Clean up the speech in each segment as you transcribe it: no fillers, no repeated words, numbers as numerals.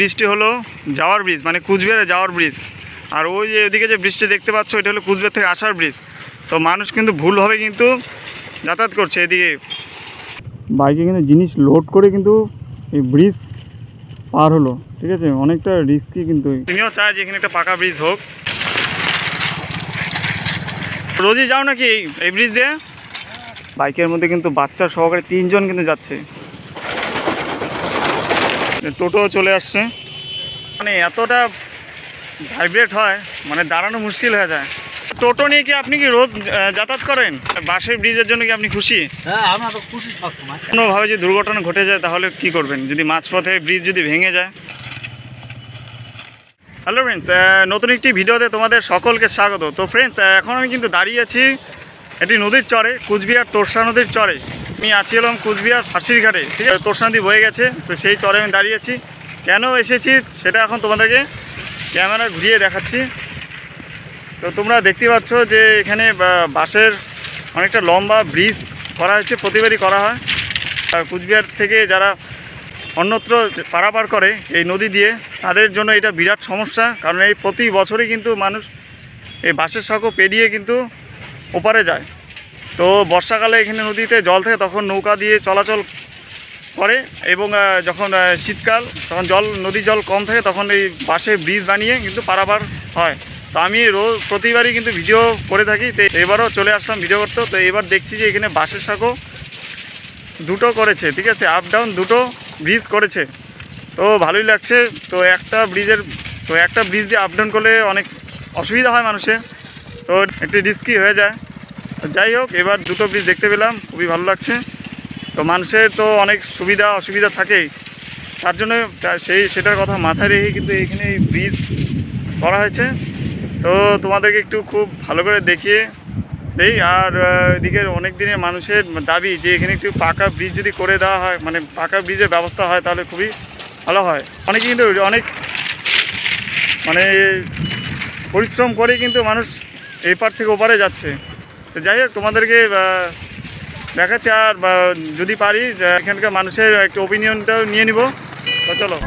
ব্রিজটি হলো যাওয়ার ব্রিজ, মানে কুচবিহারে যাওয়ার ব্রিজ। আর ওই যে এদিকে যে ব্রিজটি দেখতে পাচ্ছ এটা হলো কুচবিহার থেকে আসার ব্রিজ। তো মানুষ কিন্তু ভুলভাবে কিন্তু যাতায়াত করছে এদিকে, বাইকে কিন্তু জিনিস লোড করে কিন্তু এই ব্রিজ পার হলো, ঠিক আছে, অনেকটা রিস্কি। কিন্তু তুমিও চাই যে এখানে একটা পাকা ব্রিজ হোক। রোজই যাও নাকি এই ব্রিজ দিয়ে? বাইকের মধ্যে কিন্তু বাচ্চা সহকারে 3 জন কিন্তু যাচ্ছে। টোটো চলে আসছে, মানে এতটা ভাইব্রেট হয়, মানে দাঁড়ানো মুশকিল হয়ে যায়। টোটো নিয়ে কি আপনি কি রোজ যাতায়াত করেন? বাসের ব্রিজের জন্য কি আপনি খুশি? হ্যাঁ, আমরা তো খুশি সবসময়। কোনোভাবে যদি দুর্ঘটনা ঘটে যায় তাহলে কি করবেন যদি মাঝপথে ব্রিজ যদি ভেঙে যায়? হ্যালো ফ্রেন্ডস, নতুন একটি ভিডিওতে তোমাদের সকলকে স্বাগত। তো ফ্রেন্ডস, এখন আমি কিন্তু দাঁড়িয়ে আছি একটি নদীর চরে, কুচবিহার তোরসা নদীর চরে। আমি আছি হলাম কুচবিহার ফাঁসির ঘাটে, ঠিক আছে, তোরসা নদী বয়ে গেছে, তো সেই চরে আমি দাঁড়িয়ে আছি। কেন এসেছি সেটা এখন তোমাদেরকে ক্যামেরা ঘুরিয়ে দেখাচ্ছি। তো তোমরা দেখতে পাচ্ছ যে এখানে বাঁশের অনেকটা লম্বা ব্রিজ করা হয়েছে, প্রতিবারই করা হয়। কুচবিহার থেকে যারা অন্যত্র পারাপার করে এই নদী দিয়ে, তাদের জন্য এটা বিরাট সমস্যা, কারণ এই প্রতি বছরই কিন্তু মানুষ এই বাঁশের সাঁকো পেরিয়ে কিন্তু ওপারে যায়। তো বর্ষাকালে এখানে নদীতে জল থাকে, তখন নৌকা দিয়ে চলাচল করে, এবং যখন শীতকাল, তখন নদীর জল কম থাকে, তখন এই বাঁশের ব্রিজ বানিয়ে কিন্তু পারাপার হয়। তো আমি প্রতিবারই কিন্তু ভিডিও করে থাকি, তো এবারও চলে আসলাম ভিডিও করতে। তো এবার দেখছি যে এখানে বাঁশের সাঁকো দুটো করেছে, ঠিক আছে, আপ ডাউন দুটো ব্রিজ করেছে, তো ভালোই লাগছে। তো একটা ব্রিজ দিয়ে আপ ডাউন করলে অনেক অসুবিধা হয় মানুষের, তো একটু রিস্কি হয়ে যায়। যাই হোক, এবার দুটো ব্রিজ দেখতে পেলাম, খুবই ভালো লাগছে। তো মানুষের তো অনেক সুবিধা অসুবিধা থাকেই, তার জন্য সেটার কথা মাথায় রেখে কিন্তু এখানে এই ব্রিজ করা হয়েছে। তো তোমাদেরকে একটু খুব ভালো করে দেখিয়ে দেই। আর এদিকে অনেক দিনের মানুষের দাবি যে এখানে একটু পাকা ব্রিজ যদি করে দেওয়া হয়, মানে পাকা ব্রিজের ব্যবস্থা হয়, তাহলে খুবই ভালো হয়। অনেকে কিন্তু অনেক মানে পরিশ্রম করে কিন্তু মানুষ এই পার থেকে ওপারে যাচ্ছে। তো যাই হোক, তোমাদেরকে দেখাচ্ছি। আর যদি পারি এখানকার মানুষের একটু ওপিনিয়নটাও নিয়ে নিব। তো চলো।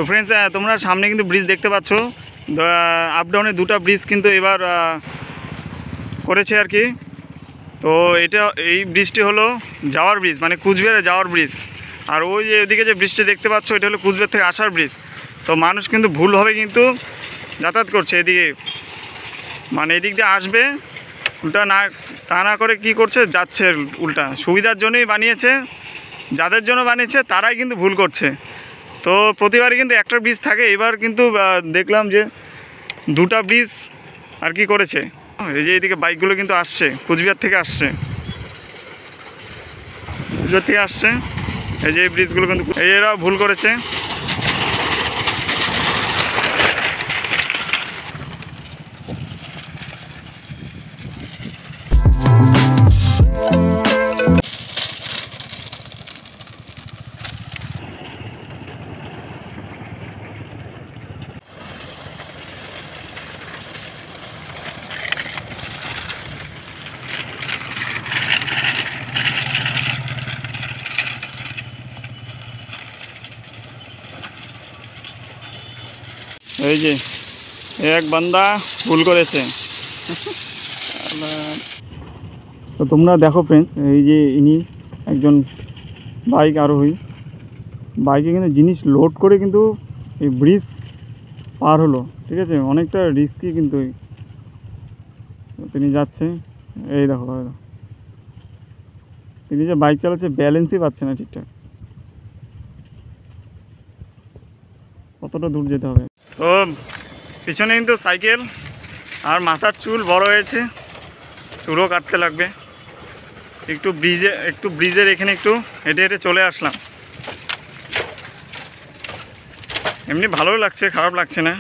তো ফ্রেন্ডস, তোমরা সামনে কিন্তু ব্রিজ দেখতে পাচ্ছ, আপ ডাউনে দুটো ব্রিজ কিন্তু এবার করেছে আর কি। তো এই ব্রিজটি হলো যাওয়ার ব্রিজ, মানে কুচবিহারে যাওয়ার ব্রিজ। আর ওই যে এদিকে যে ব্রিজটি দেখতে পাচ্ছ এটা হলো কুচবিহার থেকে আসার ব্রিজ। তো মানুষ কিন্তু ভুলভাবে কিন্তু যাতায়াত করছে এদিকে, মানে এদিক দিয়ে আসবে উল্টা না, তা না করে কি করছে, যাচ্ছে উল্টা। সুবিধার জন্যই বানিয়েছে, যাদের জন্য বানিয়েছে তারাই কিন্তু ভুল করছে। তো প্রতিবারই কিন্তু একটা ব্রিজ থাকে, এবার কিন্তু দেখলাম যে দুটা ব্রিজ আর কি করেছে। এই যে এইদিকে বাইকগুলো কিন্তু আসছে, কুচবিহার থেকে আসছে, এই যে এই ব্রিজগুলো কিন্তু এরাও ভুল করেছে। এই যে এক বান্দা ভুল করেছে। তো তোমরা দেখো ফ্রেন্ডস, এই যে ইনি একজন বাইক আরোহী, বাইকে কিন্তু জিনিস লোড করে কিন্তু এই ব্রিজ পার হলো, ঠিক আছে, অনেকটা রিস্কি কিন্তু। তিনি যাচ্ছে, এই দেখো তিনি যে বাইক চালাচ্ছে ব্যালেন্সই পাচ্ছে না ঠিকঠাক, কতটা দূর যেতে হবে। তো পিছনে কিন্তু সাইকেল, আর মাথার চুল বড় হয়েছে, চুলও কাটতে লাগবে। একটু ব্রিজের এখানে একটু হেঁটে হেঁটে চলে আসলাম। এমনি ভালো লাগছে, খারাপ লাগছে না,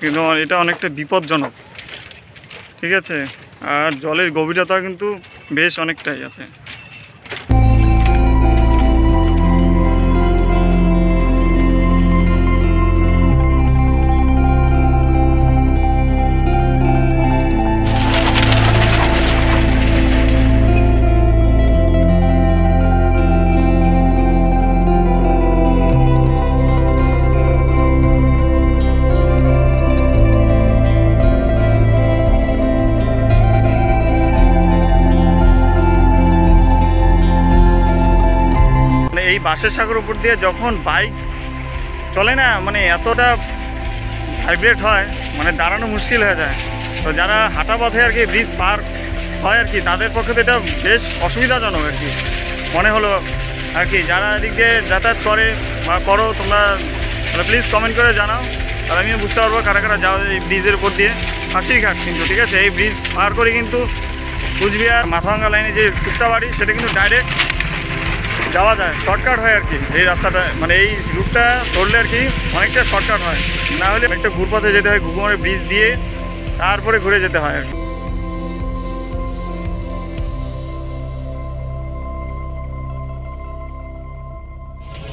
কিন্তু এটা অনেকটা বিপজ্জনক, ঠিক আছে। আর জলের গভীরতা কিন্তু বেশ অনেকটাই আছে। এই বাঁশের সাগর উপর দিয়ে যখন বাইক চলে না, মানে এতটা ভাইব্রেট হয়, মানে দাঁড়ানো মুশকিল হয়ে যায়। তো যারা হাঁটা পথে আর কি ব্রিজ পার হয় আর কি, তাদের পক্ষে তো এটা বেশ অসুবিধাজনক আর কি মনে হলো আর কি। যারা এদিক দিয়ে যাতায়াত করে বা করো তোমরা, প্লিজ কমেন্ট করে জানাও, আর আমিও বুঝতে পারবো কারা কারা যাও এই ব্রিজের উপর দিয়ে। ফাঁসিঘাট কিন্তু, ঠিক আছে, এই ব্রিজ পার করে কিন্তু কুচবিহার মাথাভাঙ্গা লাইনে যে শুক্তাবাড়ি, সেটা কিন্তু ডাইরেক্ট যাওয়া যায়, শর্টকাট হয় আর কি। এই রাস্তাটা মানে এই রুটটা ধরলে আর কি অনেকটা শর্টকাট হয়, না হলে অনেকটা ঘুরপথে যেতে হয়, ঘুঘুমারি ব্রিজ দিয়ে তারপরে ঘুরে যেতে হয় আর কি।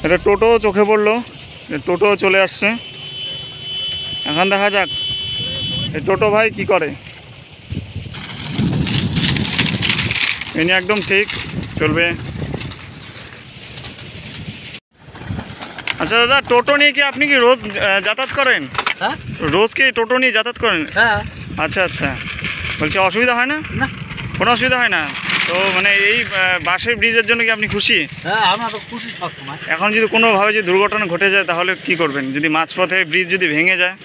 এটা টোটো চোখে পড়লো, টোটো চলে আসছে। এখন দেখা যাক এই টোটো ভাই কি করে। ইনি একদম ঠিক চলবে। আচ্ছা দাদা, টোটো নিয়ে কি আপনি কি রোজ যাতায়াত করেন? হ্যাঁ, রোজ কি টোটো নিয়ে যাতায়াত করেন? হ্যাঁ। আচ্ছা আচ্ছা, বলছি অসুবিধা হয় না? না, কোনো অসুবিধা হয় না তো? মানে এই বাসের ব্রিজের জন্য কি আপনি খুশি? হ্যাঁ, আমরা তো খুশি সবসময়। এখন যদি কোনোভাবে যদি দুর্ঘটনা ঘটে যায় তাহলে কি করবেন? যদি মাঝপথে ব্রিজ যদি ভেঙে যায়?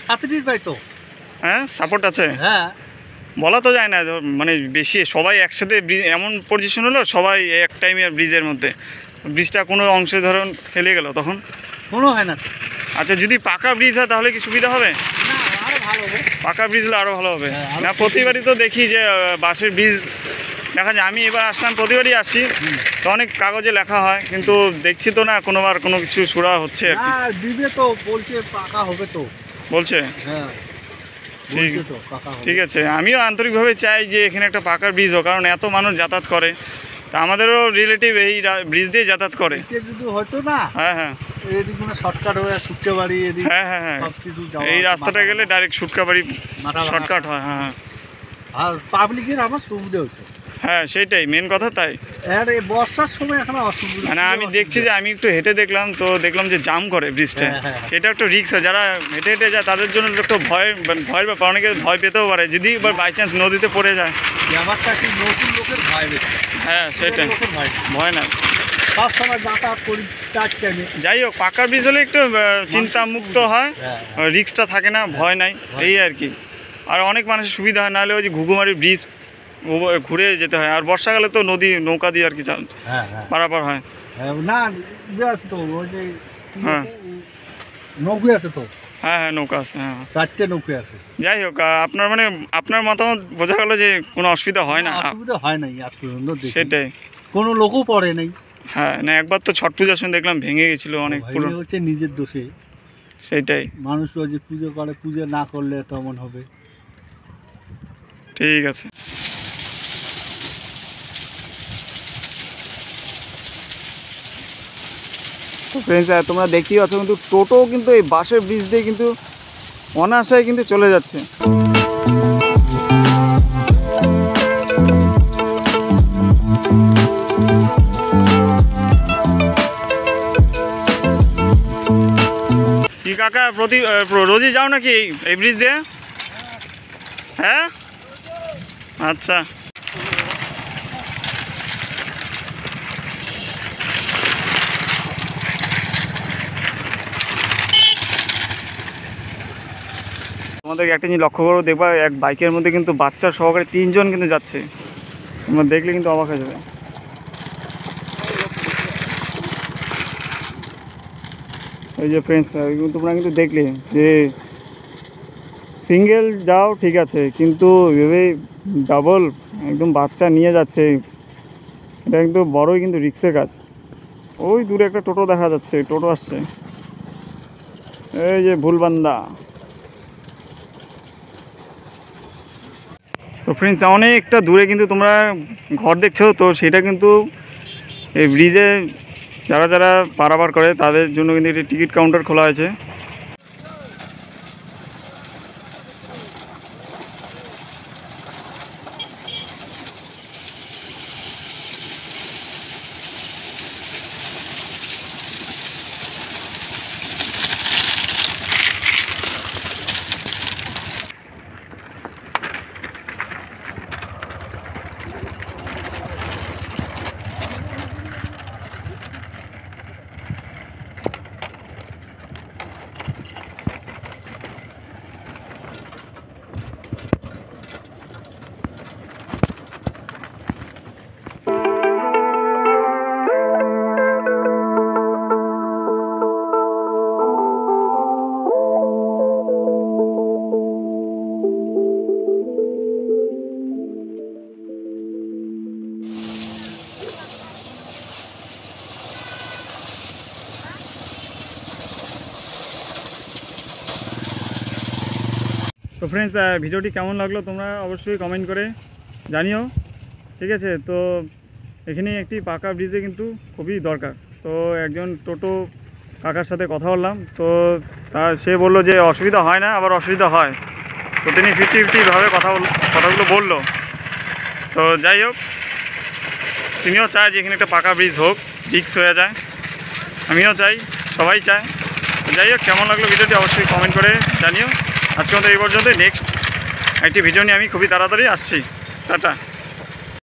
সাথে পাই তো। হ্যাঁ, সাপোর্ট আছে। হ্যাঁ, বলা তো যায় না, মানে বেশি সবাই একসাথে এমন পজিশন হলো, সবাই এক টাইমে ব্রিজের মধ্যে, ব্রিজটা কোনো অংশে ধরুন ফেলে গেল, তখন কোনো হয় না। আচ্ছা, যদি পাকা ব্রিজ হয় তাহলে কি সুবিধা হবে? না, আরো ভালো হবে। পাকা ব্রিজ হলে আরও ভালো হবে। হ্যাঁ, না, প্রতিবারই তো দেখি যে বাসের ব্রিজ দেখা যায়। আমি এবার আসলাম, প্রতিবারই আসি, তো অনেক কাগজে লেখা হয়, কিন্তু দেখছি তো না কোনোবার কোনো কিছু সুরা হচ্ছে আর কি। না, দিবে তো, বলছে পাকা হবে তো। বলছে? হ্যাঁ, ঠিক, বলছে তো পাকা হবে। ঠিক আছে। আমিও আন্তরিকভাবে চাই যে এখানে একটা পাকার ব্রিজ হোক, কারণ এত মানুষ যাতায়াত করে, তা আমাদেরও রিলেটিভ এই ব্রিজ দিয়ে যাতায়াত করে। এটা যদি হয়তো না, হ্যাঁ হ্যাঁ এদিক শর্টকাট হয়ে শুকতে বাড়ি, এদিক হ্যাঁ হ্যাঁ হ্যাঁ, সবকিছু যাওয়া, এই রাস্তাটা গেলে ডাইরেক্ট সুটকাবাড়ি মাথা ভাঙা। শর্টকাট হয়। হ্যাঁ হ্যাঁ আর পাবলিকের আমার সুবিধা হচ্ছে। হ্যাঁ, সেইটাই মেন কথা। তাই আর এই বর্ষার সময় এখন অসুবিধা, মানে আমি দেখছি যে আমি একটু হেঁটে দেখলাম, তো দেখলাম যে জাম করে ব্রিজটা। হ্যাঁ, হ্যাঁ। এটা একটা রিস্ক হয়, যারা হেঁটে হেঁটে যায় তাদের জন্য একটু ভয়ের ব্যাপার। অনেকে ভয় পেতেও পারে যদি এবার বাই চান্স নদীতে পড়ে যায়। ব্যাপারটা কি, নতুন লোকের ভয় বেশি। হ্যাঁ সেটাই, লোকের ভয় নেই। ভয় না। সব সময় যাতায়াত করি চার টাইমে। যাই হোক, পাকা ব্রিজ হলে একটু চিন্তামুক্ত হয়, হ্যাঁ, রিস্কটা থাকে না, ভয় নাই, এই আর কি। আর অনেক মানুষের সুবিধা হয়, নাহলে ওই যে ঘুঘুমারি ব্রিজ ঘুরে যেতে হয়। আর বর্ষাকালে তো নদী নৌকা দিয়ে আর কি হ্যাঁ, হ্যাঁ, পারাপার হয়। হ্যাঁ। না, ইয়ে আছে তো, ওই যে কি হ্যাঁ। আছে, নৌকো আছে তো, হ্যাঁ হ্যাঁ, নৌকা আছে। হ্যাঁ, 4টে নৌকো আছে। যাই হোক, আপনার মানে আপনার মতামত বোঝা গেল যে কোনো অসুবিধা হয় না। অসুবিধা হয় নাই আজ পর্যন্ত, সেটাই, কোনো লোকও পড়ে নাই। হ্যাঁ। না, একবার তো ছট পূজার সময় দেখলাম ভেঙে গেছিলো অনেক পুরো। ভেঙে হচ্ছে নিজের দোষে। সেটাই, মানুষ ওই যে পুজো করে, পুজো না করলে তেমন হবে। ঠিক আছে। তো ফ্রেন্ডস, তোমরা দেখতেই পাচ্ছ কিন্তু টোটো কিন্তু এই বাসের ব্রিজ দিয়ে কিন্তু অনায়াসে কিন্তু চলে যাচ্ছে। কি কাকা রোজই যাও নাকি এই ব্রিজ দিয়ে? হ্যাঁ, আচ্ছা। তোমাদেরকে একটা জিনিস লক্ষ্য করো, দেখবা এক বাইকের মধ্যে কিন্তু বাচ্চা সহকারে 3 জন কিন্তু যাচ্ছে। তোমরা দেখলে কিন্তু অবাক হয়ে যাবে। এই যে ফ্রেন্ডস, তোমরা কিন্তু দেখলে যে সিঙ্গেল যাও ঠিক আছে, কিন্তু এভাবে ডাবল একদম বাচ্চা নিয়ে যাচ্ছে, এটা কিন্তু বড়ই কিন্তু রিস্কের কাজ। ওই দূরে একটা টোটো দেখা যাচ্ছে, টোটো আসছে, এই যে ভুলবান্দা। তো ফ্রেন্ডস, অনেকটা দূরে কিন্তু তোমরা ঘর দেখছো, তো সেটা কিন্তু এই ব্রিজে যারা যারা পারাপার করে তাদের জন্য কিন্তু একটি টিকিট কাউন্টার খোলা হয়েছে। তো ফ্রেন্ডস, ভিডিওটি কেমন লাগলো তোমরা অবশ্যই কমেন্ট করে জানিও, ঠিক আছে? তো এখানে একটি পাকা ব্রিজে কিন্তু খুবই দরকার। তো একজন টোটো কাকার সাথে কথা বললাম, তো সে বলল যে অসুবিধা হয় না, আবার অসুবিধা হয়। তো তিনি 50-50ভাবে কথাগুলো বললো। তো যাই হোক, তিনিও চায় যে এখানে একটা পাকা ব্রিজ হোক, ফিক্স হয়ে যায়। আমিও চাই, সবাই চায়। যাই হোক, কেমন লাগলো ভিডিওটি অবশ্যই কমেন্ট করে জানিও। আজকে মতো এই পর্যন্ত। নেক্সট একটি ভিডিও নিয়ে আমি খুবই তাড়াতাড়ি আসছি। টাটা।